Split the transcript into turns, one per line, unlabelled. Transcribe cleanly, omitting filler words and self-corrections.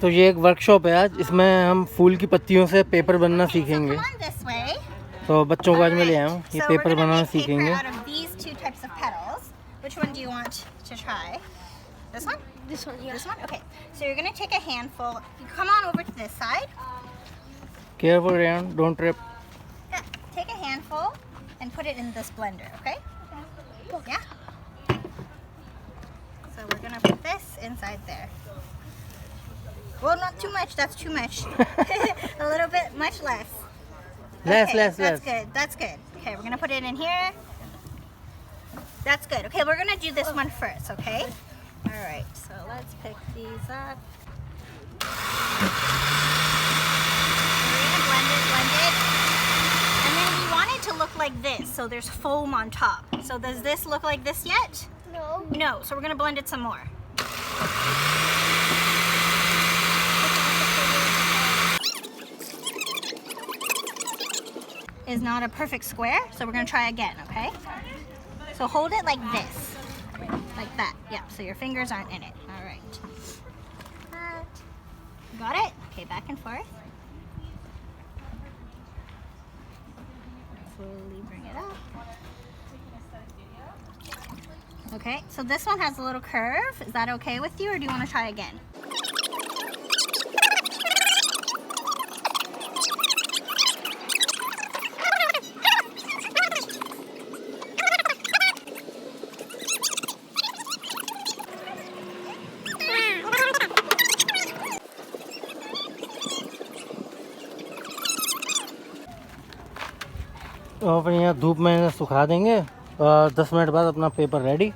तो ये एक वर्कशॉप है आज, इसमें हम फूल की पत्तियों से पेपर बनना सीखेंगे। तो बच्चों को आज मैं ले आया हूँ, ये पेपर बनाना सीखेंगे।
Which one do you want to try? This one?
This one, yeah.
This one? Okay. So you're going to take a handful. You come on over to this side.
Careful, Ryan, don't trip.
Yeah. Take a handful and put it in this blender, okay? Yeah? So we're going to put this inside there. Well, not too much. That's too much. A little bit, much less.
Less,
Okay,
less,
that's
less.
good. That's good. Okay, we're going to put it in here. That's good. Okay, we're going to do this one first, okay? All right, so let's pick these up. We're going to blend it. And then we want it to look like this, so there's foam on top. So does this look like this yet?
No.
No, so we're going to blend it some more. Is not a perfect square, so we're going to try again, okay? So hold it like this. Like that. Yeah, so your fingers aren't in it. All right. Got it? Okay, back and forth. Slowly bring it up. Okay, so this one has a little curve. Is that okay with you, or do you want to try again?
और फिर यहाँ धूप में सुखा देंगे और 10 minute बाद अपना पेपर रेडी।